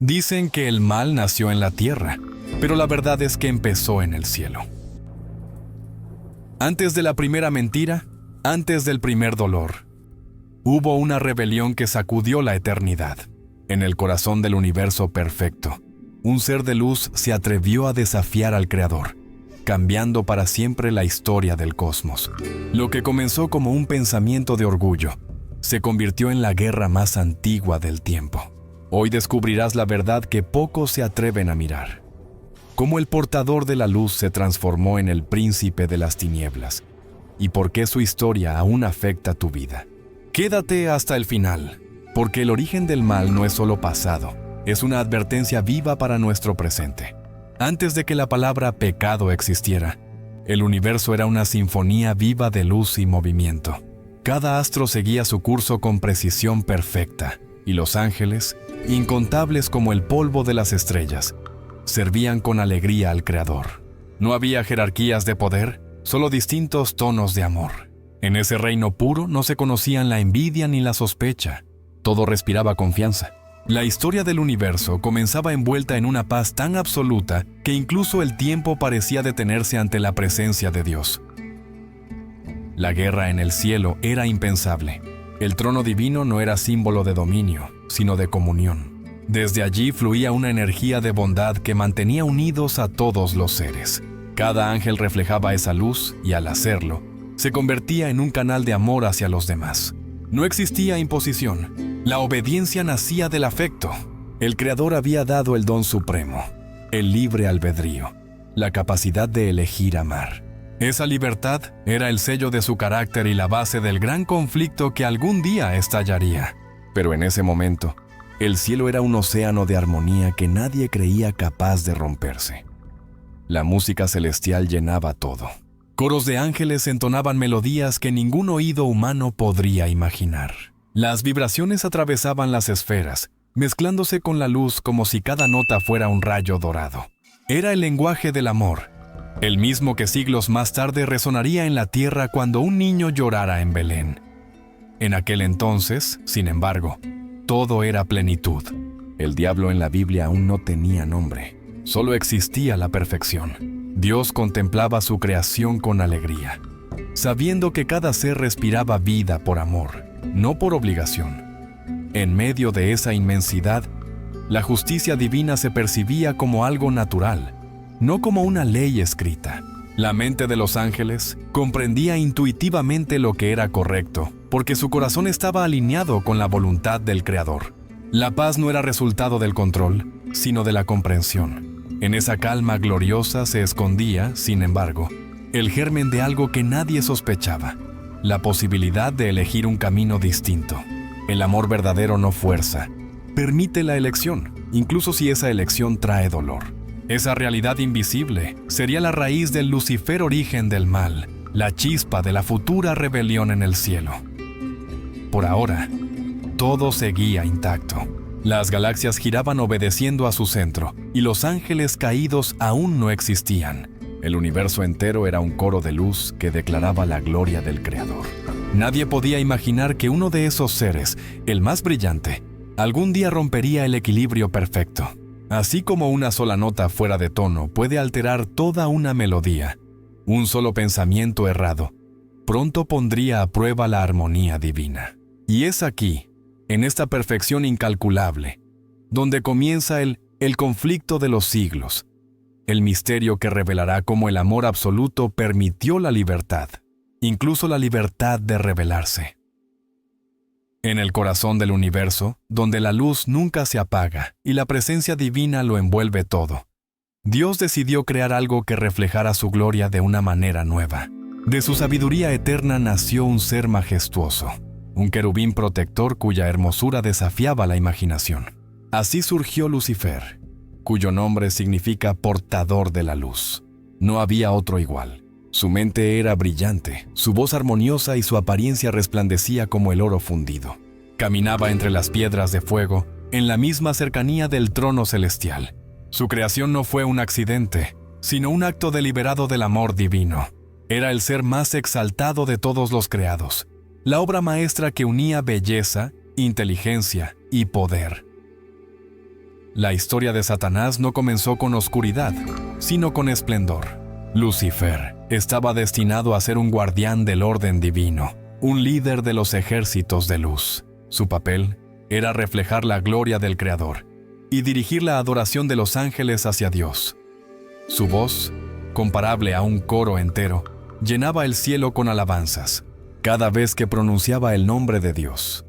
Dicen que el mal nació en la tierra, pero la verdad es que empezó en el cielo. Antes de la primera mentira, antes del primer dolor, hubo una rebelión que sacudió la eternidad. En el corazón del universo perfecto, un ser de luz se atrevió a desafiar al Creador, cambiando para siempre la historia del cosmos. Lo que comenzó como un pensamiento de orgullo, se convirtió en la guerra más antigua del tiempo. Hoy descubrirás la verdad que pocos se atreven a mirar. Cómo el portador de la luz se transformó en el príncipe de las tinieblas y por qué su historia aún afecta tu vida. Quédate hasta el final, porque el origen del mal no es solo pasado, es una advertencia viva para nuestro presente. Antes de que la palabra pecado existiera, el universo era una sinfonía viva de luz y movimiento. Cada astro seguía su curso con precisión perfecta, y los ángeles, incontables como el polvo de las estrellas, servían con alegría al Creador. No había jerarquías de poder, solo distintos tonos de amor. En ese reino puro no se conocían la envidia ni la sospecha. Todo respiraba confianza. La historia del universo comenzaba envuelta en una paz tan absoluta que incluso el tiempo parecía detenerse ante la presencia de Dios. La guerra en el cielo era impensable. El trono divino no era símbolo de dominio, sino de comunión. Desde allí fluía una energía de bondad que mantenía unidos a todos los seres. Cada ángel reflejaba esa luz y al hacerlo, se convertía en un canal de amor hacia los demás. No existía imposición. La obediencia nacía del afecto. El Creador había dado el don supremo, el libre albedrío, la capacidad de elegir amar. Esa libertad era el sello de su carácter y la base del gran conflicto que algún día estallaría. Pero en ese momento, el cielo era un océano de armonía que nadie creía capaz de romperse. La música celestial llenaba todo. Coros de ángeles entonaban melodías que ningún oído humano podría imaginar. Las vibraciones atravesaban las esferas, mezclándose con la luz como si cada nota fuera un rayo dorado. Era el lenguaje del amor, el mismo que siglos más tarde resonaría en la tierra cuando un niño llorara en Belén. En aquel entonces, sin embargo, todo era plenitud. El diablo en la Biblia aún no tenía nombre, solo existía la perfección. Dios contemplaba su creación con alegría, sabiendo que cada ser respiraba vida por amor, no por obligación. En medio de esa inmensidad, la justicia divina se percibía como algo natural, no como una ley escrita. La mente de los ángeles comprendía intuitivamente lo que era correcto, porque su corazón estaba alineado con la voluntad del Creador. La paz no era resultado del control, sino de la comprensión. En esa calma gloriosa se escondía, sin embargo, el germen de algo que nadie sospechaba, la posibilidad de elegir un camino distinto. El amor verdadero no fuerza, permite la elección, incluso si esa elección trae dolor. Esa realidad invisible sería la raíz del Lucifer origen del mal, la chispa de la futura rebelión en el cielo. Por ahora, todo seguía intacto. Las galaxias giraban obedeciendo a su centro, y los ángeles caídos aún no existían. El universo entero era un coro de luz que declaraba la gloria del Creador. Nadie podía imaginar que uno de esos seres, el más brillante, algún día rompería el equilibrio perfecto. Así como una sola nota fuera de tono puede alterar toda una melodía, un solo pensamiento errado pronto pondría a prueba la armonía divina. Y es aquí, en esta perfección incalculable, donde comienza el conflicto de los siglos, el misterio que revelará cómo el amor absoluto permitió la libertad, incluso la libertad de rebelarse. En el corazón del universo, donde la luz nunca se apaga y la presencia divina lo envuelve todo, Dios decidió crear algo que reflejara su gloria de una manera nueva. De su sabiduría eterna nació un ser majestuoso, un querubín protector cuya hermosura desafiaba la imaginación. Así surgió Lucifer, cuyo nombre significa portador de la luz. No había otro igual. Su mente era brillante, su voz armoniosa y su apariencia resplandecía como el oro fundido. Caminaba entre las piedras de fuego, en la misma cercanía del trono celestial. Su creación no fue un accidente, sino un acto deliberado del amor divino. Era el ser más exaltado de todos los creados, la obra maestra que unía belleza, inteligencia y poder. la historia de Satanás no comenzó con oscuridad, sino con esplendor. Lucifer estaba destinado a ser un guardián del orden divino, un líder de los ejércitos de luz. Su papel era reflejar la gloria del Creador y dirigir la adoración de los ángeles hacia Dios. Su voz, comparable a un coro entero, llenaba el cielo con alabanzas. Cada vez que pronunciaba el nombre de Dios,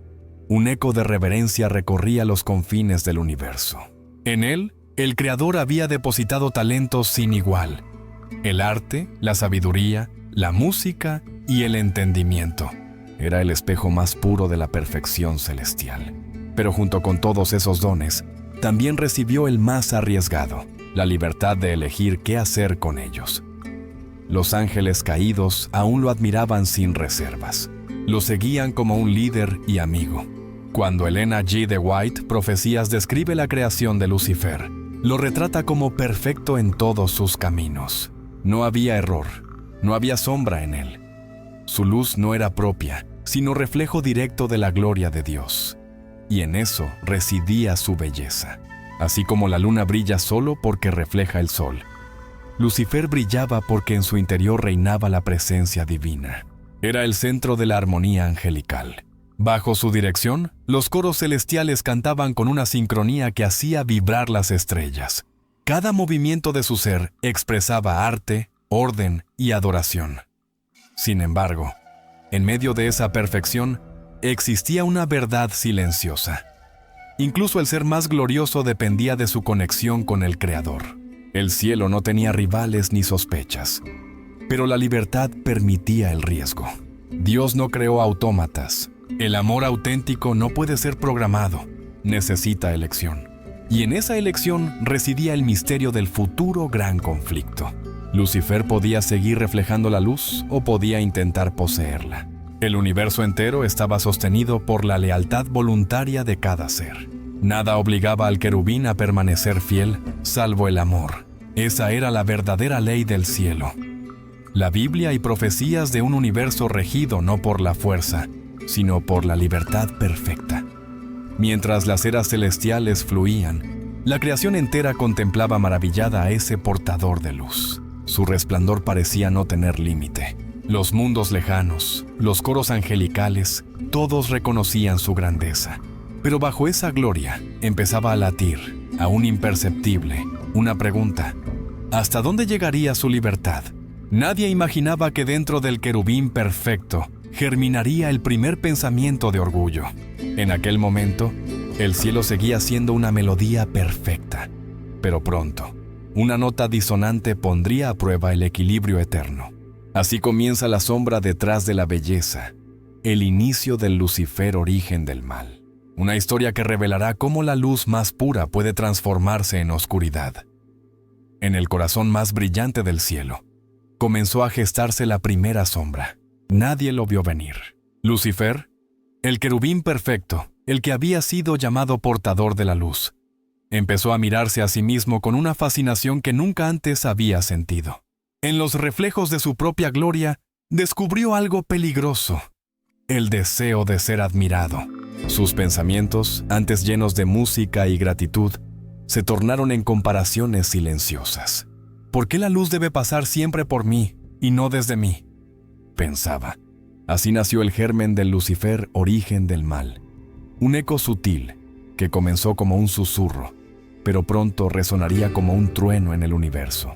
un eco de reverencia recorría los confines del universo. En él, el Creador había depositado talentos sin igual: el arte, la sabiduría, la música y el entendimiento. Era el espejo más puro de la perfección celestial. Pero junto con todos esos dones, también recibió el más arriesgado: la libertad de elegir qué hacer con ellos. Los ángeles caídos aún lo admiraban sin reservas. Lo seguían como un líder y amigo. Cuando Elena G. de White Profecías describe la creación de Lucifer, lo retrata como perfecto en todos sus caminos. No había error, no había sombra en él. Su luz no era propia, sino reflejo directo de la gloria de Dios. Y en eso residía su belleza. Así como la luna brilla solo porque refleja el sol, Lucifer brillaba porque en su interior reinaba la presencia divina. Era el centro de la armonía angelical. Bajo su dirección, los coros celestiales cantaban con una sincronía que hacía vibrar las estrellas. Cada movimiento de su ser expresaba arte, orden y adoración. Sin embargo, en medio de esa perfección, existía una verdad silenciosa. Incluso el ser más glorioso dependía de su conexión con el Creador. El cielo no tenía rivales ni sospechas, pero la libertad permitía el riesgo. Dios no creó autómatas. El amor auténtico no puede ser programado, necesita elección. Y en esa elección residía el misterio del futuro gran conflicto. Lucifer podía seguir reflejando la luz o podía intentar poseerla. El universo entero estaba sostenido por la lealtad voluntaria de cada ser. Nada obligaba al querubín a permanecer fiel, salvo el amor. Esa era la verdadera ley del cielo. La Biblia y profecías de un universo regido no por la fuerza, sino por la libertad perfecta. Mientras las eras celestiales fluían, la creación entera contemplaba maravillada a ese portador de luz. Su resplandor parecía no tener límite. Los mundos lejanos, los coros angelicales, todos reconocían su grandeza. Pero bajo esa gloria empezaba a latir, aún imperceptible, una pregunta: ¿hasta dónde llegaría su libertad? Nadie imaginaba que dentro del querubín perfecto germinaría el primer pensamiento de orgullo. En aquel momento, el cielo seguía siendo una melodía perfecta, pero pronto, una nota disonante pondría a prueba el equilibrio eterno. Así comienza la sombra detrás de la belleza, el inicio del Lucifer, origen del mal. Una historia que revelará cómo la luz más pura puede transformarse en oscuridad. En el corazón más brillante del cielo, comenzó a gestarse la primera sombra. Nadie lo vio venir. Lucifer, el querubín perfecto, el que había sido llamado portador de la luz, empezó a mirarse a sí mismo con una fascinación que nunca antes había sentido. En los reflejos de su propia gloria, descubrió algo peligroso: el deseo de ser admirado. Sus pensamientos, antes llenos de música y gratitud, se tornaron en comparaciones silenciosas. ¿Por qué la luz debe pasar siempre por mí y no desde mí?, pensaba. Así nació el germen del Lucifer, origen del mal. Un eco sutil que comenzó como un susurro, pero pronto resonaría como un trueno en el universo.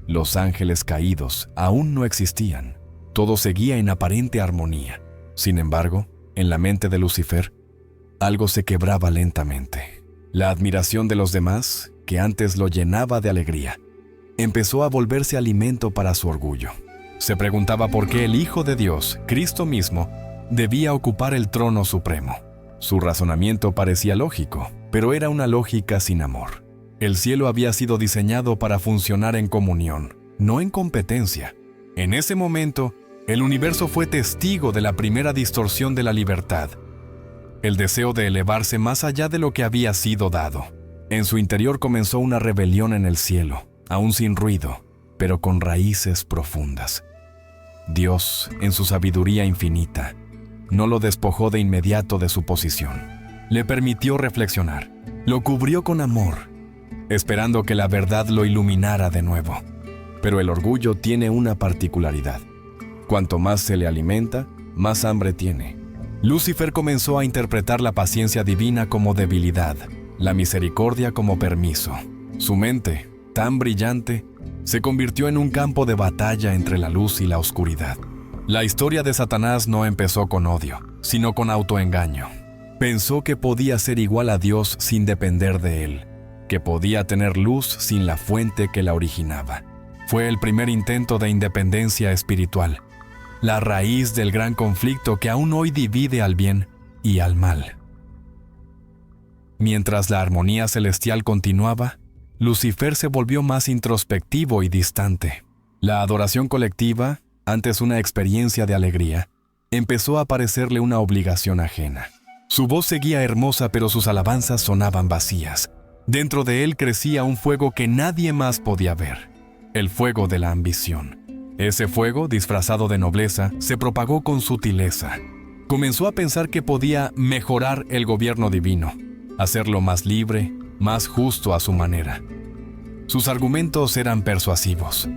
Los ángeles caídos aún no existían. Todo seguía en aparente armonía. Sin embargo, en la mente de Lucifer, algo se quebraba lentamente. La admiración de los demás, que antes lo llenaba de alegría, empezó a volverse alimento para su orgullo. Se preguntaba por qué el Hijo de Dios, Cristo mismo, debía ocupar el trono supremo. Su razonamiento parecía lógico, pero era una lógica sin amor. El cielo había sido diseñado para funcionar en comunión, no en competencia. En ese momento, el universo fue testigo de la primera distorsión de la libertad, el deseo de elevarse más allá de lo que había sido dado. En su interior comenzó una rebelión en el cielo, aún sin ruido, pero con raíces profundas. Dios, en su sabiduría infinita, no lo despojó de inmediato de su posición. Le permitió reflexionar. Lo cubrió con amor, esperando que la verdad lo iluminara de nuevo. Pero el orgullo tiene una particularidad. Cuanto más se le alimenta, más hambre tiene. Lucifer comenzó a interpretar la paciencia divina como debilidad, la misericordia como permiso. Su mente, tan brillante, se convirtió en un campo de batalla entre la luz y la oscuridad. La historia de Satanás no empezó con odio, sino con autoengaño. Pensó que podía ser igual a Dios sin depender de Él, que podía tener luz sin la fuente que la originaba. Fue el primer intento de independencia espiritual, la raíz del gran conflicto que aún hoy divide al bien y al mal. Mientras la armonía celestial continuaba, Lucifer se volvió más introspectivo y distante. La adoración colectiva, antes una experiencia de alegría, empezó a parecerle una obligación ajena. Su voz seguía hermosa, pero sus alabanzas sonaban vacías. Dentro de él crecía un fuego que nadie más podía ver, el fuego de la ambición. Ese fuego, disfrazado de nobleza, se propagó con sutileza. Comenzó a pensar que podía mejorar el gobierno divino, hacerlo más libre, más justo a su manera. Sus argumentos eran persuasivos,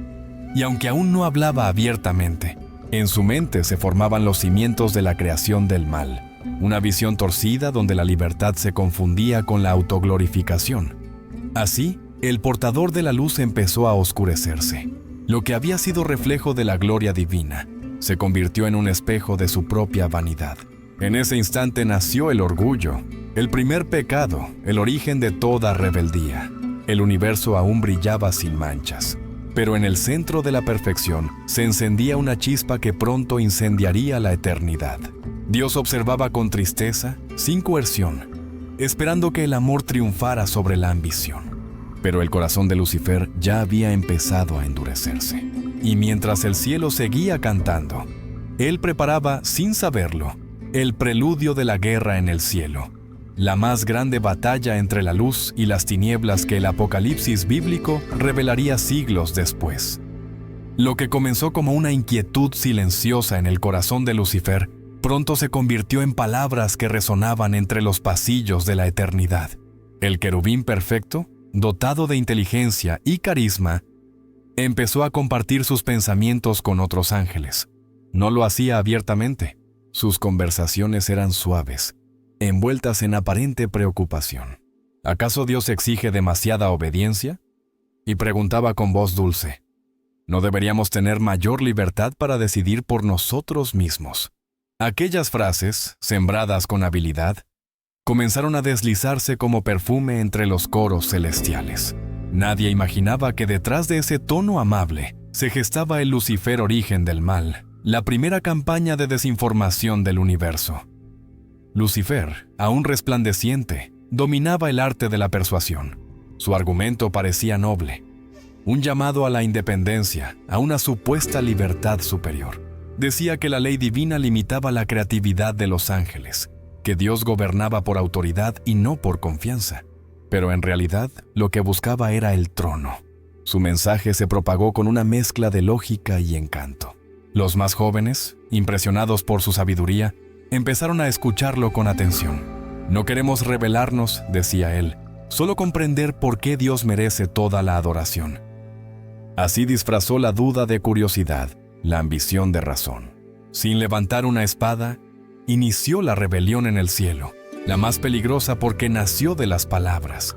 y aunque aún no hablaba abiertamente, en su mente se formaban los cimientos de la creación del mal, una visión torcida donde la libertad se confundía con la autoglorificación. Así, el portador de la luz empezó a oscurecerse. Lo que había sido reflejo de la gloria divina se convirtió en un espejo de su propia vanidad. En ese instante nació el orgullo, el primer pecado, el origen de toda rebeldía. El universo aún brillaba sin manchas, pero en el centro de la perfección se encendía una chispa que pronto incendiaría la eternidad. Dios observaba con tristeza, sin coerción, esperando que el amor triunfara sobre la ambición. Pero el corazón de Lucifer ya había empezado a endurecerse. Y mientras el cielo seguía cantando, él preparaba, sin saberlo, el preludio de la guerra en el cielo, la más grande batalla entre la luz y las tinieblas que el Apocalipsis bíblico revelaría siglos después. Lo que comenzó como una inquietud silenciosa en el corazón de Lucifer, pronto se convirtió en palabras que resonaban entre los pasillos de la eternidad. El querubín perfecto, dotado de inteligencia y carisma, empezó a compartir sus pensamientos con otros ángeles. No lo hacía abiertamente. Sus conversaciones eran suaves, envueltas en aparente preocupación. ¿Acaso Dios exige demasiada obediencia? Y preguntaba con voz dulce, ¿no deberíamos tener mayor libertad para decidir por nosotros mismos? Aquellas frases, sembradas con habilidad, comenzaron a deslizarse como perfume entre los coros celestiales. Nadie imaginaba que detrás de ese tono amable se gestaba el Lucifer origen del mal, la primera campaña de desinformación del universo. Lucifer, aún resplandeciente, dominaba el arte de la persuasión. Su argumento parecía noble, un llamado a la independencia, a una supuesta libertad superior. Decía que la ley divina limitaba la creatividad de los ángeles, que Dios gobernaba por autoridad y no por confianza. Pero en realidad, lo que buscaba era el trono. Su mensaje se propagó con una mezcla de lógica y encanto. Los más jóvenes, impresionados por su sabiduría, empezaron a escucharlo con atención. No queremos rebelarnos, decía él, solo comprender por qué Dios merece toda la adoración. Así disfrazó la duda de curiosidad, la ambición de razón. Sin levantar una espada, inició la rebelión en el cielo, la más peligrosa porque nació de las palabras.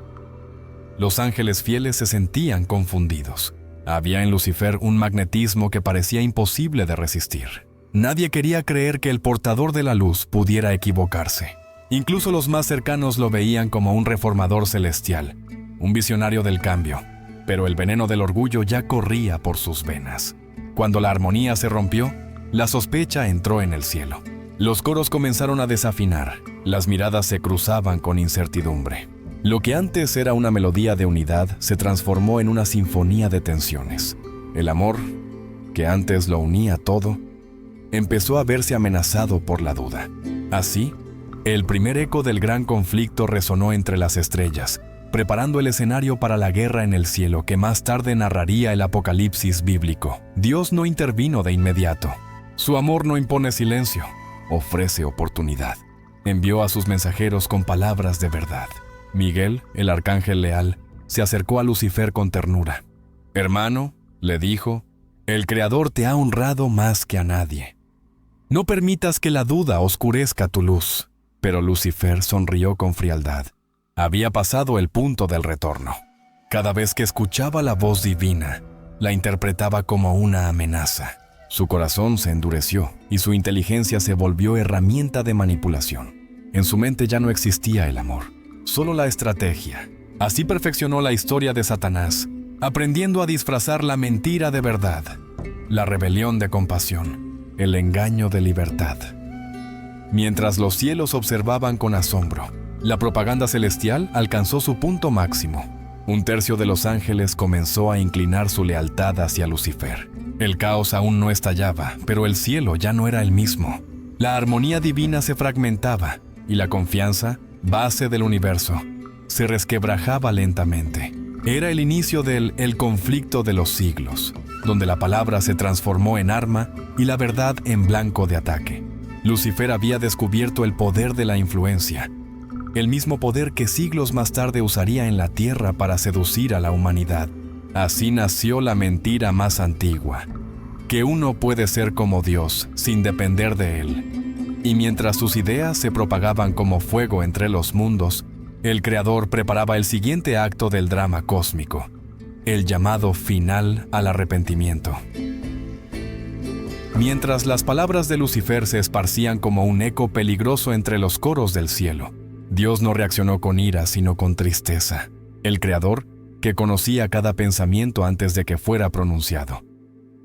Los ángeles fieles se sentían confundidos. Había en Lucifer un magnetismo que parecía imposible de resistir. Nadie quería creer que el portador de la luz pudiera equivocarse. Incluso los más cercanos lo veían como un reformador celestial, un visionario del cambio, pero el veneno del orgullo ya corría por sus venas. Cuando la armonía se rompió, la sospecha entró en el cielo. Los coros comenzaron a desafinar, las miradas se cruzaban con incertidumbre. Lo que antes era una melodía de unidad se transformó en una sinfonía de tensiones. El amor, que antes lo unía todo, empezó a verse amenazado por la duda. Así, el primer eco del gran conflicto resonó entre las estrellas, preparando el escenario para la guerra en el cielo que más tarde narraría el Apocalipsis bíblico. Dios no intervino de inmediato. Su amor no impone silencio, ofrece oportunidad. Envió a sus mensajeros con palabras de verdad. Miguel, el arcángel leal, se acercó a Lucifer con ternura. «Hermano», le dijo, «el Creador te ha honrado más que a nadie. No permitas que la duda oscurezca tu luz». Pero Lucifer sonrió con frialdad. Había pasado el punto del retorno. Cada vez que escuchaba la voz divina, la interpretaba como una amenaza. Su corazón se endureció y su inteligencia se volvió herramienta de manipulación. En su mente ya no existía el amor, solo la estrategia. Así perfeccionó la historia de Satanás, aprendiendo a disfrazar la mentira de verdad, la rebelión de compasión, el engaño de libertad. Mientras los cielos observaban con asombro, la propaganda celestial alcanzó su punto máximo. Un tercio de los ángeles comenzó a inclinar su lealtad hacia Lucifer. El caos aún no estallaba, pero el cielo ya no era el mismo. La armonía divina se fragmentaba y la confianza, base del universo, se resquebrajaba lentamente. Era el inicio del conflicto de los siglos, donde la palabra se transformó en arma y la verdad en blanco de ataque. Lucifer había descubierto el poder de la influencia, el mismo poder que siglos más tarde usaría en la tierra para seducir a la humanidad. Así nació la mentira más antigua, que uno puede ser como Dios sin depender de Él. Y mientras sus ideas se propagaban como fuego entre los mundos, el Creador preparaba el siguiente acto del drama cósmico, el llamado final al arrepentimiento. Mientras las palabras de Lucifer se esparcían como un eco peligroso entre los coros del cielo, Dios no reaccionó con ira, sino con tristeza. El Creador, que conocía cada pensamiento antes de que fuera pronunciado,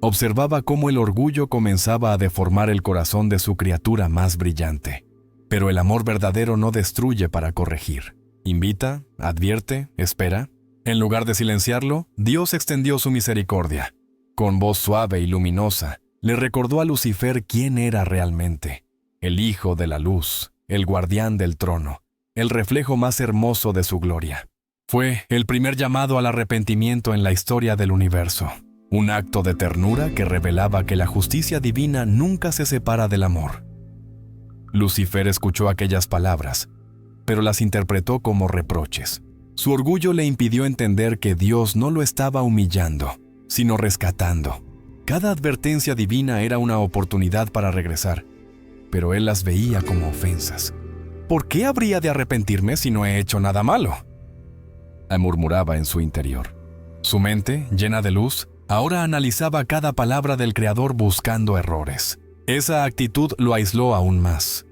observaba cómo el orgullo comenzaba a deformar el corazón de su criatura más brillante. Pero el amor verdadero no destruye para corregir. Invita, advierte, espera. En lugar de silenciarlo, Dios extendió su misericordia. Con voz suave y luminosa, le recordó a Lucifer quién era realmente: el Hijo de la Luz, el guardián del trono, el reflejo más hermoso de su gloria. Fue el primer llamado al arrepentimiento en la historia del universo, un acto de ternura que revelaba que la justicia divina nunca se separa del amor. Lucifer escuchó aquellas palabras, pero las interpretó como reproches. Su orgullo le impidió entender que Dios no lo estaba humillando, sino rescatando. Cada advertencia divina era una oportunidad para regresar, pero él las veía como ofensas. ¿Por qué habría de arrepentirme si no he hecho nada malo?, murmuraba en su interior. Su mente, llena de luz, ahora analizaba cada palabra del Creador buscando errores. Esa actitud lo aisló aún más.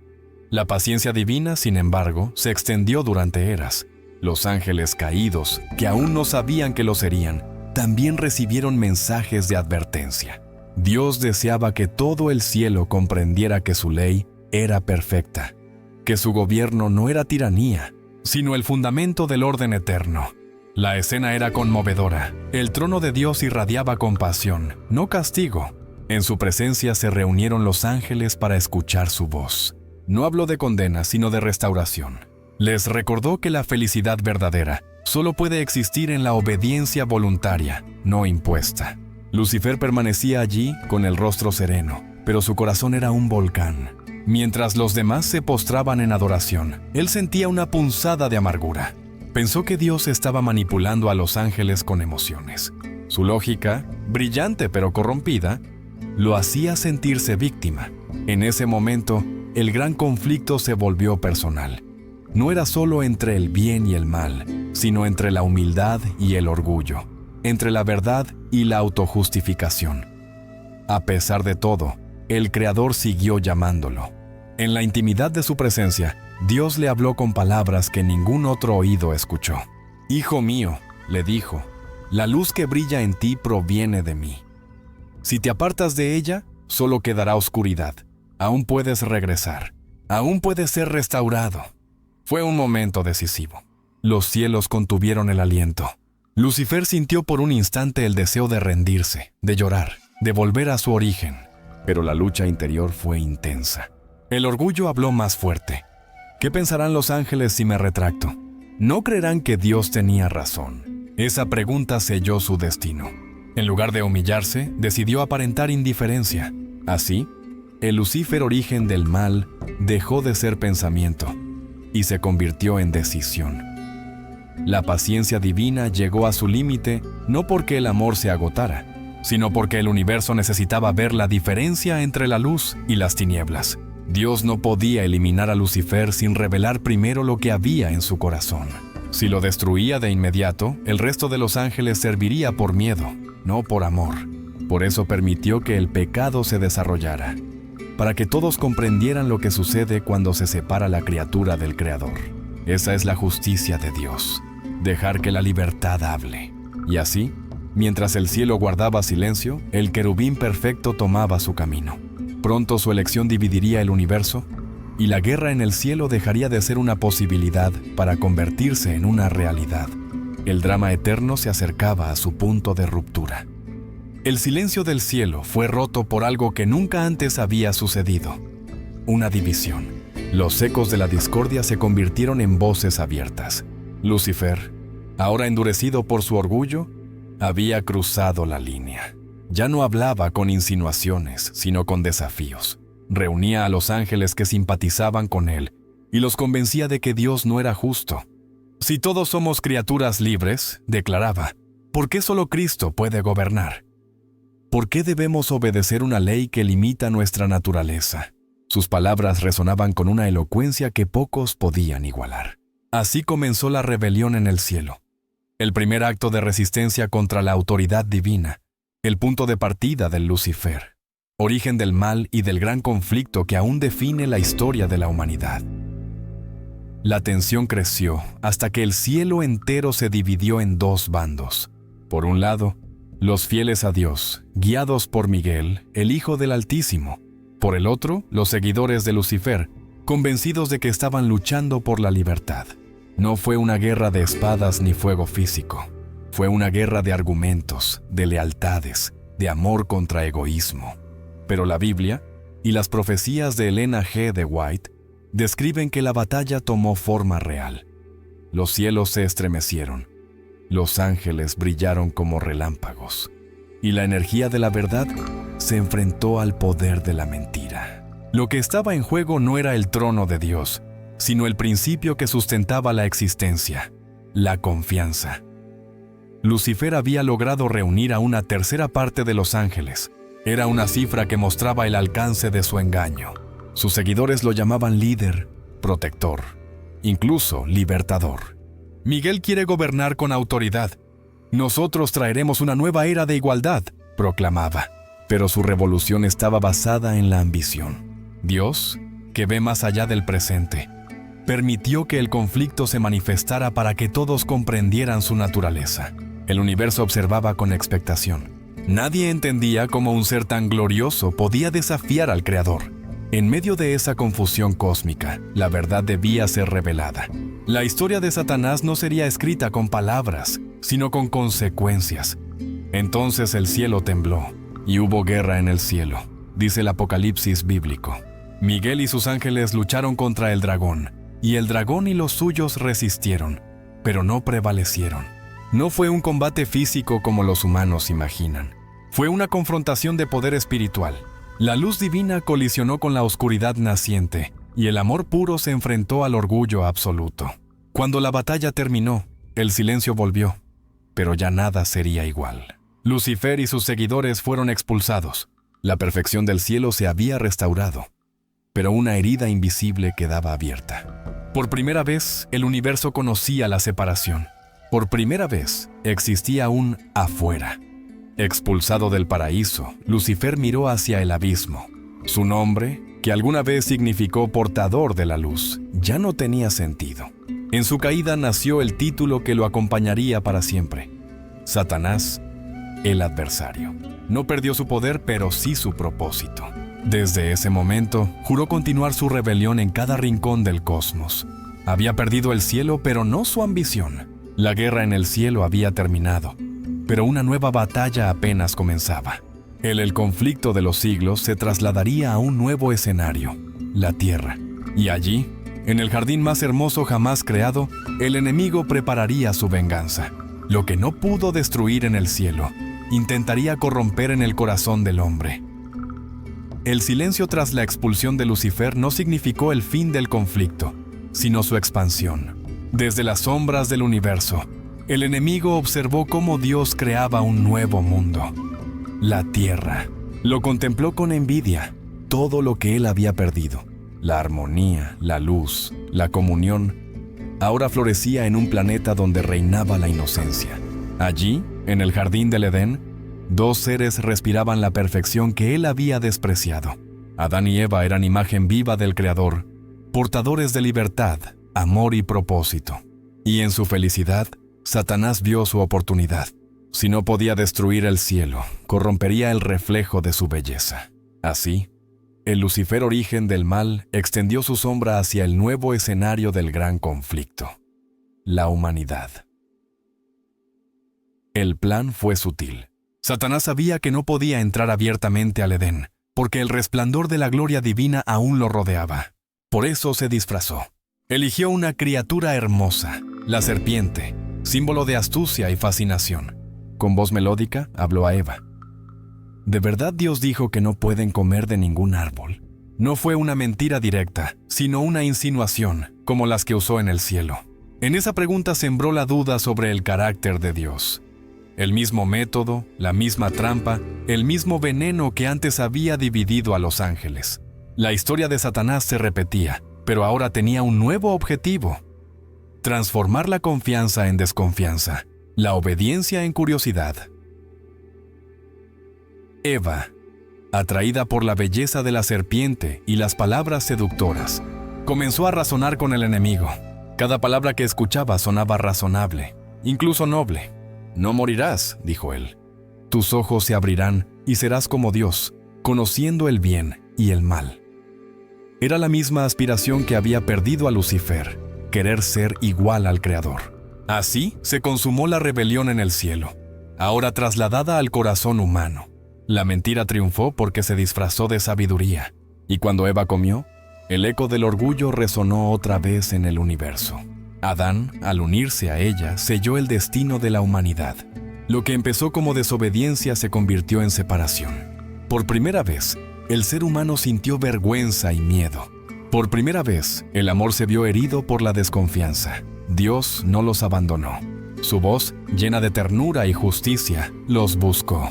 La paciencia divina, sin embargo, se extendió durante eras. Los ángeles caídos, que aún no sabían que lo serían, también recibieron mensajes de advertencia. Dios deseaba que todo el cielo comprendiera que su ley era perfecta, que su gobierno no era tiranía, sino el fundamento del orden eterno. La escena era conmovedora. El trono de Dios irradiaba compasión, no castigo. En su presencia se reunieron los ángeles para escuchar su voz. No habló de condena, sino de restauración. Les recordó que la felicidad verdadera solo puede existir en la obediencia voluntaria, no impuesta. Lucifer permanecía allí con el rostro sereno, pero su corazón era un volcán. Mientras los demás se postraban en adoración, él sentía una punzada de amargura. Pensó que Dios estaba manipulando a los ángeles con emociones. Su lógica, brillante pero corrompida, lo hacía sentirse víctima. En ese momento, el gran conflicto se volvió personal. No era solo entre el bien y el mal, sino entre la humildad y el orgullo, entre la verdad y la autojustificación. A pesar de todo, el Creador siguió llamándolo. En la intimidad de su presencia, Dios le habló con palabras que ningún otro oído escuchó. «Hijo mío», le dijo, «la luz que brilla en ti proviene de mí. Si te apartas de ella, solo quedará oscuridad. Aún puedes regresar. Aún puedes ser restaurado». Fue un momento decisivo. Los cielos contuvieron el aliento. Lucifer sintió por un instante el deseo de rendirse, de llorar, de volver a su origen. Pero la lucha interior fue intensa. El orgullo habló más fuerte. ¿Qué pensarán los ángeles si me retracto? ¿No creerán que Dios tenía razón? Esa pregunta selló su destino. En lugar de humillarse, decidió aparentar indiferencia. Así, el Lucifer origen del mal dejó de ser pensamiento y se convirtió en decisión. La paciencia divina llegó a su límite no porque el amor se agotara, sino porque el universo necesitaba ver la diferencia entre la luz y las tinieblas. Dios no podía eliminar a Lucifer sin revelar primero lo que había en su corazón. Si lo destruía de inmediato, el resto de los ángeles serviría por miedo, no por amor. Por eso permitió que el pecado se desarrollara, para que todos comprendieran lo que sucede cuando se separa la criatura del Creador. Esa es la justicia de Dios, dejar que la libertad hable. Y así, mientras el cielo guardaba silencio, el querubín perfecto tomaba su camino. Pronto su elección dividiría el universo, y la guerra en el cielo dejaría de ser una posibilidad para convertirse en una realidad. El drama eterno se acercaba a su punto de ruptura. El silencio del cielo fue roto por algo que nunca antes había sucedido: una división. Los ecos de la discordia se convirtieron en voces abiertas. Lucifer, ahora endurecido por su orgullo, había cruzado la línea. Ya no hablaba con insinuaciones, sino con desafíos. Reunía a los ángeles que simpatizaban con él y los convencía de que Dios no era justo. Si todos somos criaturas libres, declaraba, ¿por qué solo Cristo puede gobernar? ¿Por qué debemos obedecer una ley que limita nuestra naturaleza? Sus palabras resonaban con una elocuencia que pocos podían igualar. Así comenzó la rebelión en el cielo. El primer acto de resistencia contra la autoridad divina, el punto de partida del Lucifer, origen del mal y del gran conflicto que aún define la historia de la humanidad. La tensión creció hasta que el cielo entero se dividió en dos bandos. Por un lado, los fieles a Dios, guiados por Miguel, el Hijo del Altísimo. Por el otro, los seguidores de Lucifer, convencidos de que estaban luchando por la libertad. No fue una guerra de espadas ni fuego físico. Fue una guerra de argumentos, de lealtades, de amor contra egoísmo. Pero la Biblia y las profecías de Elena G. de White describen que la batalla tomó forma real. Los cielos se estremecieron, los ángeles brillaron como relámpagos, y la energía de la verdad se enfrentó al poder de la mentira. Lo que estaba en juego no era el trono de Dios, sino el principio que sustentaba la existencia, la confianza. Lucifer había logrado reunir a una tercera parte de los ángeles. Era una cifra que mostraba el alcance de su engaño. Sus seguidores lo llamaban líder, protector, incluso libertador. Miguel quiere gobernar con autoridad. Nosotros traeremos una nueva era de igualdad, proclamaba. Pero su revolución estaba basada en la ambición. Dios, que ve más allá del presente, permitió que el conflicto se manifestara para que todos comprendieran su naturaleza. El universo observaba con expectación. Nadie entendía cómo un ser tan glorioso podía desafiar al Creador. En medio de esa confusión cósmica, la verdad debía ser revelada. La historia de Satanás no sería escrita con palabras, sino con consecuencias. Entonces el cielo tembló, y hubo guerra en el cielo, dice el Apocalipsis bíblico. Miguel y sus ángeles lucharon contra el dragón, y el dragón y los suyos resistieron, pero no prevalecieron. No fue un combate físico como los humanos imaginan. Fue una confrontación de poder espiritual. La luz divina colisionó con la oscuridad naciente, y el amor puro se enfrentó al orgullo absoluto. Cuando la batalla terminó, el silencio volvió, pero ya nada sería igual. Lucifer y sus seguidores fueron expulsados. La perfección del cielo se había restaurado, pero una herida invisible quedaba abierta. Por primera vez, el universo conocía la separación. Por primera vez, existía un afuera. Expulsado del paraíso, Lucifer miró hacia el abismo. Su nombre, que alguna vez significó portador de la luz, ya no tenía sentido. En su caída nació el título que lo acompañaría para siempre: Satanás, el adversario. No perdió su poder, pero sí su propósito. Desde ese momento, juró continuar su rebelión en cada rincón del cosmos. Había perdido el cielo, pero no su ambición. La guerra en el cielo había terminado, pero una nueva batalla apenas comenzaba. El conflicto de los siglos se trasladaría a un nuevo escenario, la Tierra. Y allí, en el jardín más hermoso jamás creado, el enemigo prepararía su venganza. Lo que no pudo destruir en el cielo, intentaría corromper en el corazón del hombre. El silencio tras la expulsión de Lucifer no significó el fin del conflicto, sino su expansión. Desde las sombras del universo, el enemigo observó cómo Dios creaba un nuevo mundo, la tierra. Lo contempló con envidia, todo lo que él había perdido, la armonía, la luz, la comunión, ahora florecía en un planeta donde reinaba la inocencia. Allí, en el jardín del Edén, dos seres respiraban la perfección que él había despreciado. Adán y Eva eran imagen viva del Creador, portadores de libertad, amor y propósito. Y en su felicidad, Satanás vio su oportunidad. Si no podía destruir el cielo, corrompería el reflejo de su belleza. Así, el Lucifer origen del mal extendió su sombra hacia el nuevo escenario del gran conflicto, la humanidad. El plan fue sutil. Satanás sabía que no podía entrar abiertamente al Edén, porque el resplandor de la gloria divina aún lo rodeaba. Por eso se disfrazó. Eligió una criatura hermosa, la serpiente, símbolo de astucia y fascinación. Con voz melódica habló a Eva. ¿De verdad Dios dijo que no pueden comer de ningún árbol? No fue una mentira directa, sino una insinuación, como las que usó en el cielo. En esa pregunta sembró la duda sobre el carácter de Dios. El mismo método, la misma trampa, el mismo veneno que antes había dividido a los ángeles. La historia de Satanás se repetía, pero ahora tenía un nuevo objetivo: transformar la confianza en desconfianza, la obediencia en curiosidad. Eva, atraída por la belleza de la serpiente y las palabras seductoras, comenzó a razonar con el enemigo. Cada palabra que escuchaba sonaba razonable, incluso noble. «No morirás», dijo él. «Tus ojos se abrirán y serás como Dios, conociendo el bien y el mal». Era la misma aspiración que había perdido a Lucifer, querer ser igual al Creador. Así se consumó la rebelión en el cielo, ahora trasladada al corazón humano. La mentira triunfó porque se disfrazó de sabiduría, y cuando Eva comió, el eco del orgullo resonó otra vez en el universo. Adán, al unirse a ella, selló el destino de la humanidad. Lo que empezó como desobediencia se convirtió en separación. Por primera vez, el ser humano sintió vergüenza y miedo. Por primera vez, el amor se vio herido por la desconfianza. Dios no los abandonó. Su voz, llena de ternura y justicia, los buscó.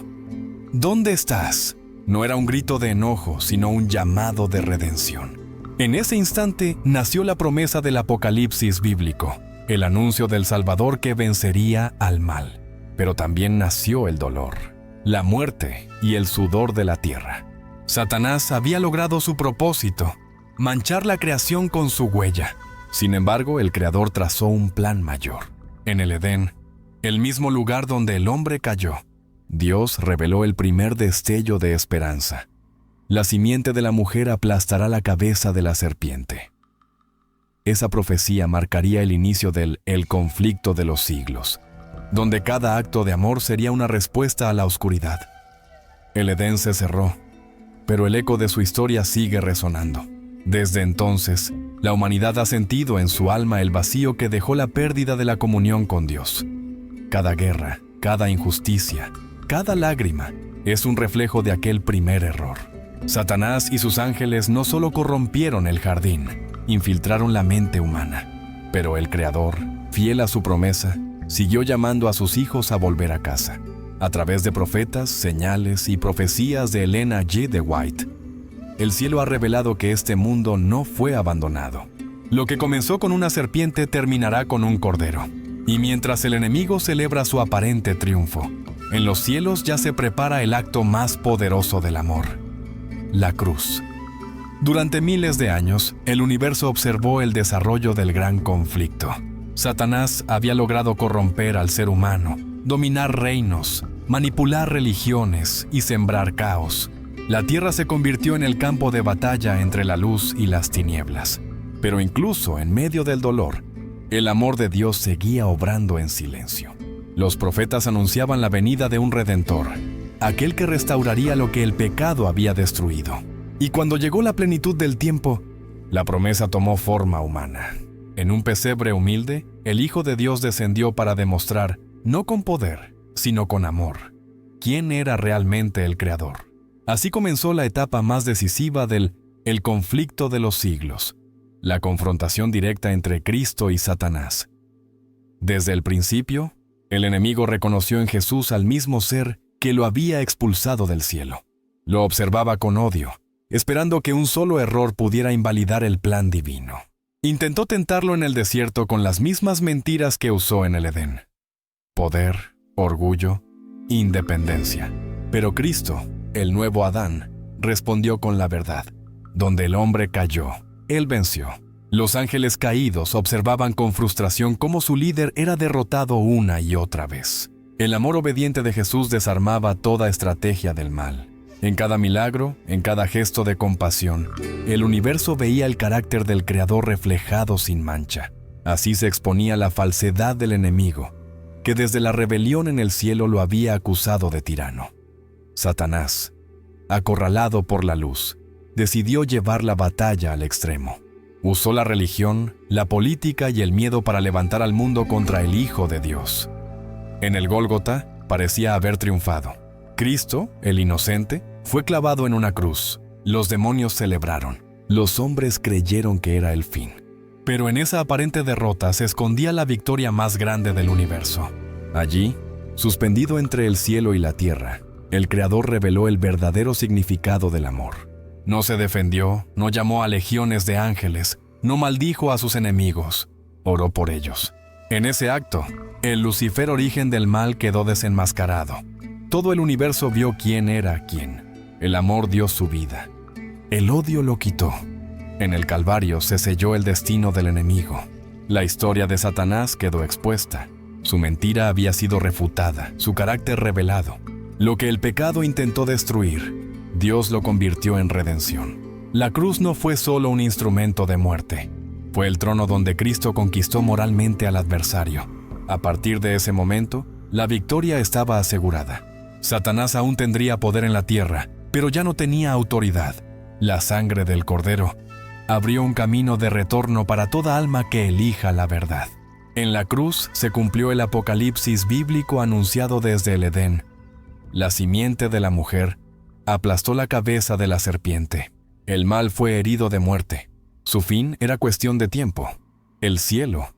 «¿Dónde estás?». No era un grito de enojo, sino un llamado de redención. En ese instante nació la promesa del Apocalipsis bíblico, el anuncio del Salvador que vencería al mal. Pero también nació el dolor, la muerte y el sudor de la tierra. Satanás había logrado su propósito, manchar la creación con su huella. Sin embargo, el Creador trazó un plan mayor. En el Edén, el mismo lugar donde el hombre cayó, Dios reveló el primer destello de esperanza. La simiente de la mujer aplastará la cabeza de la serpiente. Esa profecía marcaría el inicio del conflicto de los siglos, donde cada acto de amor sería una respuesta a la oscuridad. El Edén se cerró, pero el eco de su historia sigue resonando. Desde entonces, la humanidad ha sentido en su alma el vacío que dejó la pérdida de la comunión con Dios. Cada guerra, cada injusticia, cada lágrima es un reflejo de aquel primer error. Satanás y sus ángeles no solo corrompieron el jardín, infiltraron la mente humana, pero el Creador, fiel a su promesa, siguió llamando a sus hijos a volver a casa. A través de profetas, señales y profecías de Elena G. de White, el cielo ha revelado que este mundo no fue abandonado. Lo que comenzó con una serpiente terminará con un cordero. Y mientras el enemigo celebra su aparente triunfo, en los cielos ya se prepara el acto más poderoso del amor: la cruz. Durante miles de años, el universo observó el desarrollo del gran conflicto. Satanás había logrado corromper al ser humano, dominar reinos, manipular religiones y sembrar caos. La tierra se convirtió en el campo de batalla entre la luz y las tinieblas. Pero incluso en medio del dolor, el amor de Dios seguía obrando en silencio. Los profetas anunciaban la venida de un Redentor, aquel que restauraría lo que el pecado había destruido. Y cuando llegó la plenitud del tiempo, la promesa tomó forma humana. En un pesebre humilde, el Hijo de Dios descendió para demostrar, no con poder, sino con amor, quién era realmente el Creador. Así comenzó la etapa más decisiva del conflicto de los siglos, la confrontación directa entre Cristo y Satanás. Desde el principio, el enemigo reconoció en Jesús al mismo ser que lo había expulsado del cielo. Lo observaba con odio, esperando que un solo error pudiera invalidar el plan divino. Intentó tentarlo en el desierto con las mismas mentiras que usó en el Edén: poder, orgullo, independencia. Pero Cristo, el nuevo Adán, respondió con la verdad. Donde el hombre cayó, él venció. Los ángeles caídos observaban con frustración cómo su líder era derrotado una y otra vez. El amor obediente de Jesús desarmaba toda estrategia del mal. En cada milagro, en cada gesto de compasión, el universo veía el carácter del Creador reflejado sin mancha. Así se exponía la falsedad del enemigo, que desde la rebelión en el cielo lo había acusado de tirano. Satanás, acorralado por la luz, decidió llevar la batalla al extremo. Usó la religión, la política y el miedo para levantar al mundo contra el Hijo de Dios. En el Gólgota parecía haber triunfado. Cristo, el inocente, fue clavado en una cruz. Los demonios celebraron. Los hombres creyeron que era el fin. Pero en esa aparente derrota se escondía la victoria más grande del universo. Allí, suspendido entre el cielo y la tierra, el Creador reveló el verdadero significado del amor. No se defendió, no llamó a legiones de ángeles, no maldijo a sus enemigos, oró por ellos. En ese acto, el Lucifer origen del mal quedó desenmascarado. Todo el universo vio quién era quién. El amor dio su vida. El odio lo quitó. En el Calvario se selló el destino del enemigo. La historia de Satanás quedó expuesta. Su mentira había sido refutada, su carácter revelado. Lo que el pecado intentó destruir, Dios lo convirtió en redención. La cruz no fue solo un instrumento de muerte. Fue el trono donde Cristo conquistó moralmente al adversario. A partir de ese momento, la victoria estaba asegurada. Satanás aún tendría poder en la tierra, pero ya no tenía autoridad. La sangre del Cordero abrió un camino de retorno para toda alma que elija la verdad. En la cruz se cumplió el apocalipsis bíblico anunciado desde el Edén. La simiente de la mujer aplastó la cabeza de la serpiente. El mal fue herido de muerte. Su fin era cuestión de tiempo. El cielo,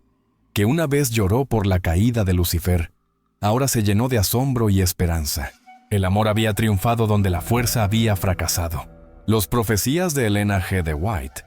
que una vez lloró por la caída de Lucifer, ahora se llenó de asombro y esperanza. El amor había triunfado donde la fuerza había fracasado. Las profecías de Elena G. de White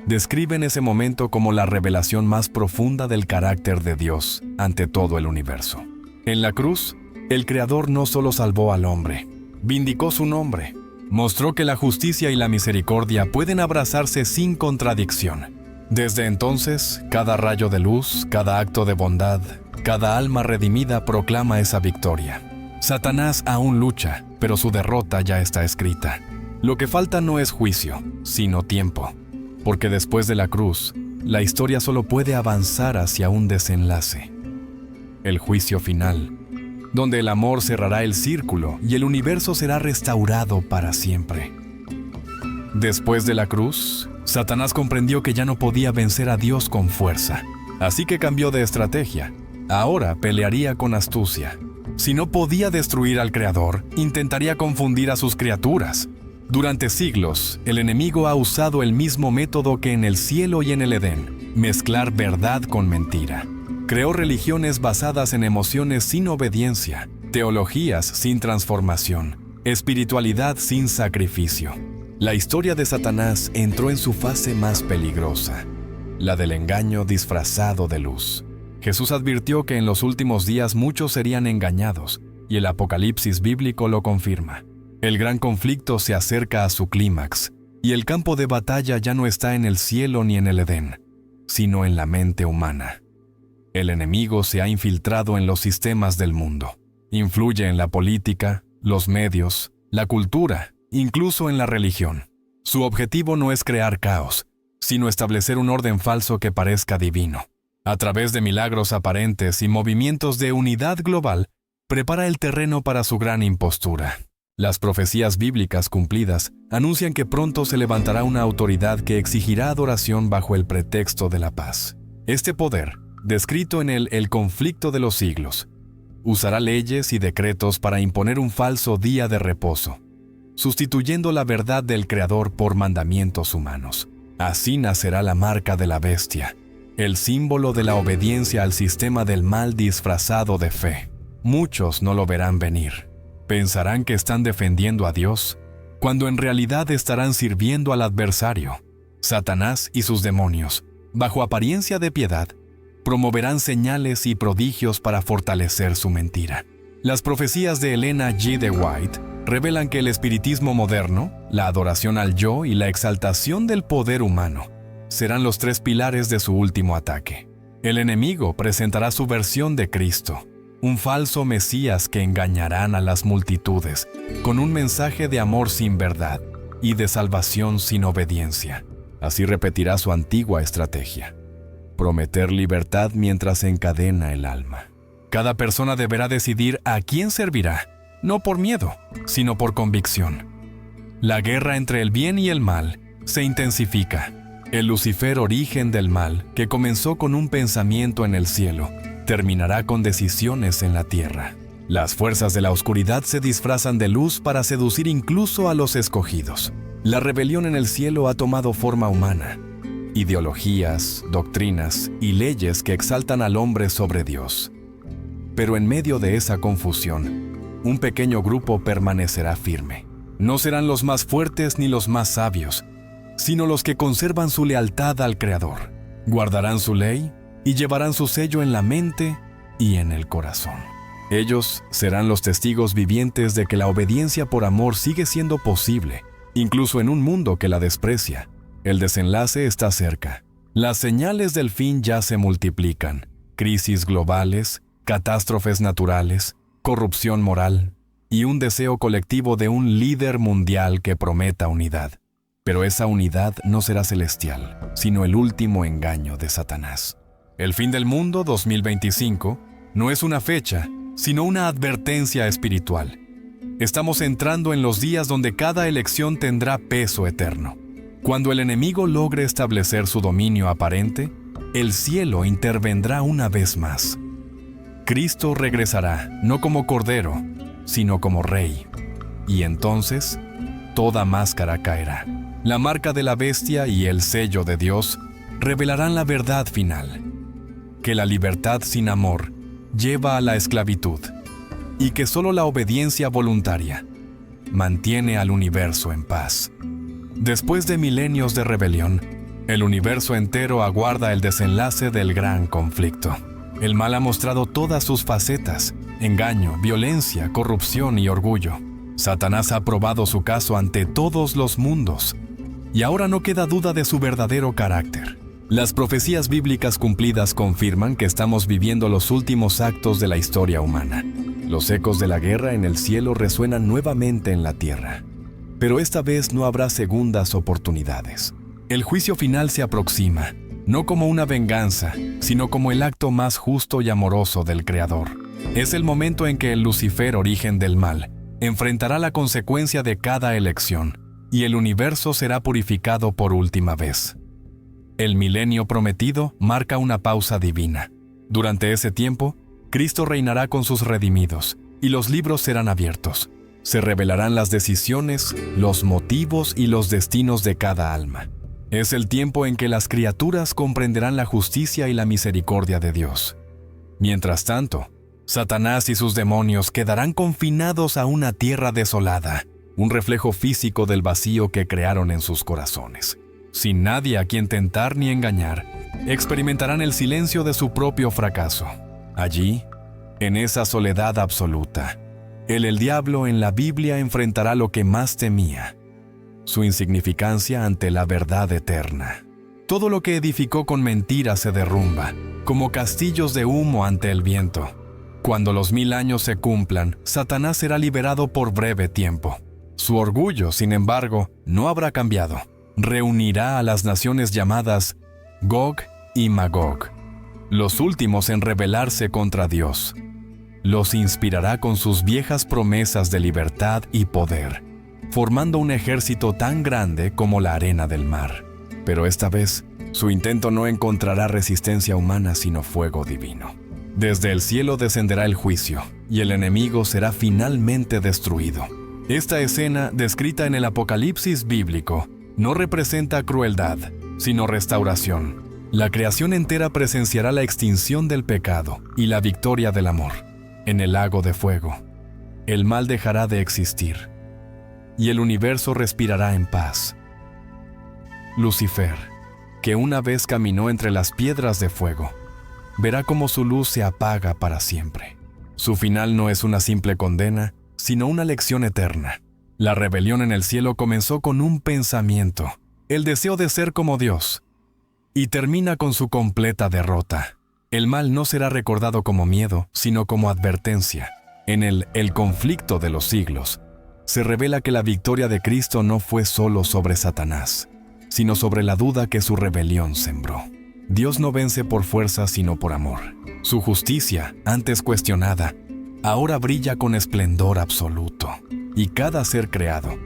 describen ese momento como la revelación más profunda del carácter de Dios ante todo el universo. En la cruz, el Creador no solo salvó al hombre, vindicó su nombre, mostró que la justicia y la misericordia pueden abrazarse sin contradicción. Desde entonces, cada rayo de luz, cada acto de bondad, cada alma redimida proclama esa victoria. Satanás aún lucha, pero su derrota ya está escrita. Lo que falta no es juicio, sino tiempo, porque después de la cruz, la historia solo puede avanzar hacia un desenlace. El juicio final, donde el amor cerrará el círculo y el universo será restaurado para siempre. Después de la cruz, Satanás comprendió que ya no podía vencer a Dios con fuerza, así que cambió de estrategia. Ahora pelearía con astucia. Si no podía destruir al Creador, intentaría confundir a sus criaturas. Durante siglos, el enemigo ha usado el mismo método que en el cielo y en el Edén: mezclar verdad con mentira. Creó religiones basadas en emociones sin obediencia, teologías sin transformación, espiritualidad sin sacrificio. La historia de Satanás entró en su fase más peligrosa, la del engaño disfrazado de luz. Jesús advirtió que en los últimos días muchos serían engañados, y el Apocalipsis bíblico lo confirma. El gran conflicto se acerca a su clímax, y el campo de batalla ya no está en el cielo ni en el Edén, sino en la mente humana. El enemigo se ha infiltrado en los sistemas del mundo. Influye en la política, los medios, la cultura, incluso en la religión. Su objetivo no es crear caos, sino establecer un orden falso que parezca divino. A través de milagros aparentes y movimientos de unidad global, prepara el terreno para su gran impostura. Las profecías bíblicas cumplidas anuncian que pronto se levantará una autoridad que exigirá adoración bajo el pretexto de la paz. Este poder, descrito en el conflicto de los siglos, usará leyes y decretos para imponer un falso día de reposo, sustituyendo la verdad del Creador por mandamientos humanos. Así nacerá la marca de la bestia, el símbolo de la obediencia al sistema del mal disfrazado de fe. Muchos no lo verán venir. Pensarán que están defendiendo a Dios, cuando en realidad estarán sirviendo al adversario. Satanás y sus demonios, bajo apariencia de piedad, promoverán señales y prodigios para fortalecer su mentira. Las profecías de Elena G. de White revelan que el espiritismo moderno, la adoración al yo y la exaltación del poder humano serán los tres pilares de su último ataque. El enemigo presentará su versión de Cristo, un falso Mesías que engañarán a las multitudes con un mensaje de amor sin verdad y de salvación sin obediencia. Así repetirá su antigua estrategia: prometer libertad mientras encadena el alma. Cada persona deberá decidir a quién servirá, no por miedo, sino por convicción. La guerra entre el bien y el mal se intensifica. El Lucifer, origen del mal, que comenzó con un pensamiento en el cielo, terminará con decisiones en la tierra. Las fuerzas de la oscuridad se disfrazan de luz para seducir incluso a los escogidos. La rebelión en el cielo ha tomado forma humana. Ideologías, doctrinas y leyes que exaltan al hombre sobre Dios. Pero en medio de esa confusión, un pequeño grupo permanecerá firme. No serán los más fuertes ni los más sabios, sino los que conservan su lealtad al Creador. Guardarán su ley y llevarán su sello en la mente y en el corazón. Ellos serán los testigos vivientes de que la obediencia por amor sigue siendo posible, incluso en un mundo que la desprecia. El desenlace está cerca. Las señales del fin ya se multiplican: crisis globales, catástrofes naturales, corrupción moral y un deseo colectivo de un líder mundial que prometa unidad. Pero esa unidad no será celestial, sino el último engaño de Satanás. El fin del mundo 2025 no es una fecha, sino una advertencia espiritual. Estamos entrando en los días donde cada elección tendrá peso eterno. Cuando el enemigo logre establecer su dominio aparente, el cielo intervendrá una vez más. Cristo regresará, no como cordero, sino como rey. Y entonces, toda máscara caerá. La marca de la bestia y el sello de Dios revelarán la verdad final: que la libertad sin amor lleva a la esclavitud, y que solo la obediencia voluntaria mantiene al universo en paz. Después de milenios de rebelión, el universo entero aguarda el desenlace del gran conflicto. El mal ha mostrado todas sus facetas: engaño, violencia, corrupción y orgullo. Satanás ha probado su caso ante todos los mundos, y ahora no queda duda de su verdadero carácter. Las profecías bíblicas cumplidas confirman que estamos viviendo los últimos actos de la historia humana. Los ecos de la guerra en el cielo resuenan nuevamente en la tierra. Pero esta vez no habrá segundas oportunidades. El juicio final se aproxima, no como una venganza, sino como el acto más justo y amoroso del Creador. Es el momento en que el Lucifer, origen del mal, enfrentará la consecuencia de cada elección, y el universo será purificado por última vez. El milenio prometido marca una pausa divina. Durante ese tiempo, Cristo reinará con sus redimidos, y los libros serán abiertos. Se revelarán las decisiones, los motivos y los destinos de cada alma. Es el tiempo en que las criaturas comprenderán la justicia y la misericordia de Dios. Mientras tanto, Satanás y sus demonios quedarán confinados a una tierra desolada, un reflejo físico del vacío que crearon en sus corazones. Sin nadie a quien tentar ni engañar, experimentarán el silencio de su propio fracaso. Allí, en esa soledad absoluta, el diablo en la Biblia enfrentará lo que más temía: su insignificancia ante la verdad eterna. Todo lo que edificó con mentiras se derrumba, como castillos de humo ante el viento. Cuando los 1000 años se cumplan, Satanás será liberado por breve tiempo. Su orgullo, sin embargo, no habrá cambiado. Reunirá a las naciones llamadas Gog y Magog, los últimos en rebelarse contra Dios. Los inspirará con sus viejas promesas de libertad y poder, formando un ejército tan grande como la arena del mar. Pero esta vez, su intento no encontrará resistencia humana sino fuego divino. Desde el cielo descenderá el juicio, y el enemigo será finalmente destruido. Esta escena, descrita en el Apocalipsis bíblico, no representa crueldad, sino restauración. La creación entera presenciará la extinción del pecado y la victoria del amor. En el lago de fuego, el mal dejará de existir y el universo respirará en paz. Lucifer, que una vez caminó entre las piedras de fuego, verá cómo su luz se apaga para siempre. Su final no es una simple condena, sino una lección eterna. La rebelión en el cielo comenzó con un pensamiento, el deseo de ser como Dios, y termina con su completa derrota. El mal no será recordado como miedo, sino como advertencia. En el conflicto de los siglos, se revela que la victoria de Cristo no fue solo sobre Satanás, sino sobre la duda que su rebelión sembró. Dios no vence por fuerza, sino por amor. Su justicia, antes cuestionada, ahora brilla con esplendor absoluto, y cada ser creado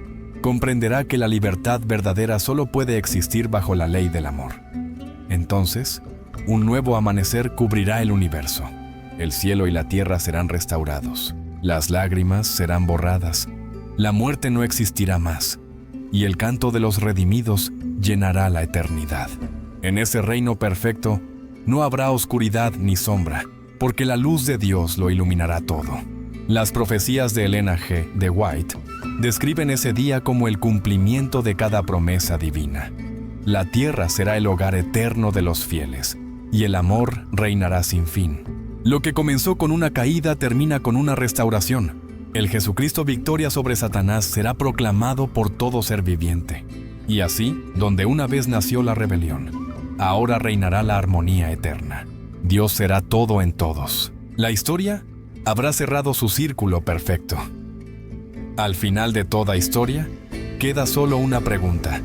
comprenderá que la libertad verdadera solo puede existir bajo la ley del amor. Entonces, un nuevo amanecer cubrirá el universo. El cielo y la tierra serán restaurados. Las lágrimas serán borradas. La muerte no existirá más. Y el canto de los redimidos llenará la eternidad. En ese reino perfecto, no habrá oscuridad ni sombra, porque la luz de Dios lo iluminará todo. Las profecías de Elena G. de White describen ese día como el cumplimiento de cada promesa divina. La tierra será el hogar eterno de los fieles, y el amor reinará sin fin. Lo que comenzó con una caída termina con una restauración. El Jesucristo victoria sobre Satanás será proclamado por todo ser viviente. Y así, donde una vez nació la rebelión, ahora reinará la armonía eterna. Dios será todo en todos. La historia habrá cerrado su círculo perfecto. Al final de toda historia, queda solo una pregunta.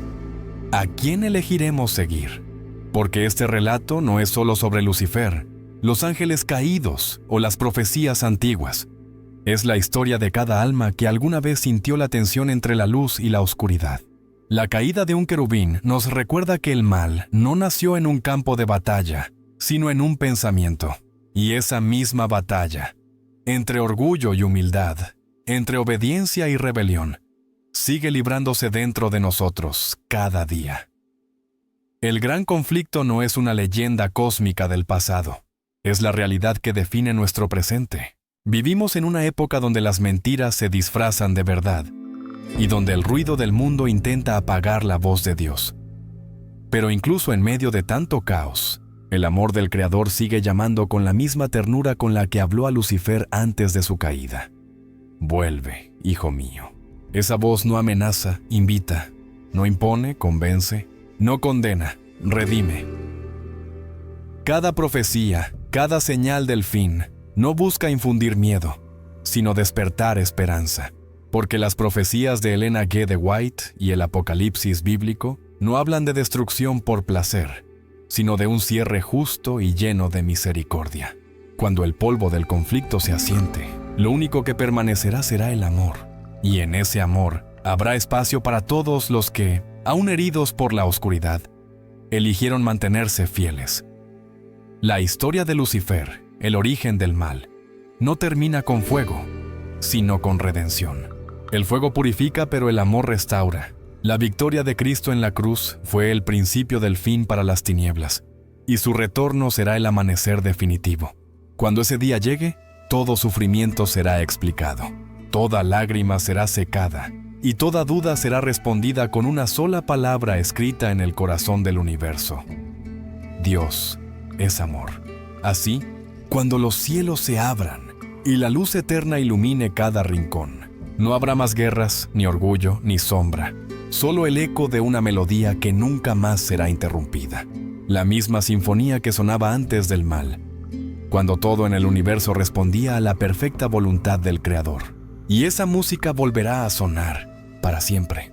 ¿A quién elegiremos seguir? Porque este relato no es solo sobre Lucifer, los ángeles caídos o las profecías antiguas. Es la historia de cada alma que alguna vez sintió la tensión entre la luz y la oscuridad. La caída de un querubín nos recuerda que el mal no nació en un campo de batalla, sino en un pensamiento. Y esa misma batalla, entre orgullo y humildad, entre obediencia y rebelión, sigue librándose dentro de nosotros cada día. El gran conflicto no es una leyenda cósmica del pasado, es la realidad que define nuestro presente. Vivimos en una época donde las mentiras se disfrazan de verdad y donde el ruido del mundo intenta apagar la voz de Dios. Pero incluso en medio de tanto caos, el amor del Creador sigue llamando con la misma ternura con la que habló a Lucifer antes de su caída. Vuelve, hijo mío. Esa voz no amenaza, invita, no impone, convence, no condena, redime. Cada profecía, cada señal del fin, no busca infundir miedo, sino despertar esperanza. Porque las profecías de Elena G. de White y el Apocalipsis bíblico no hablan de destrucción por placer, sino de un cierre justo y lleno de misericordia. Cuando el polvo del conflicto se asiente, lo único que permanecerá será el amor. Y en ese amor habrá espacio para todos los que, aún heridos por la oscuridad, eligieron mantenerse fieles. La historia de Lucifer, el origen del mal, no termina con fuego, sino con redención. El fuego purifica, pero el amor restaura. La victoria de Cristo en la cruz fue el principio del fin para las tinieblas, y su retorno será el amanecer definitivo. Cuando ese día llegue, todo sufrimiento será explicado, toda lágrima será secada, y toda duda será respondida con una sola palabra escrita en el corazón del universo. Dios es amor. Así, cuando los cielos se abran y la luz eterna ilumine cada rincón, no habrá más guerras, ni orgullo, ni sombra, solo el eco de una melodía que nunca más será interrumpida. La misma sinfonía que sonaba antes del mal, cuando todo en el universo respondía a la perfecta voluntad del Creador. Y esa música volverá a sonar para siempre.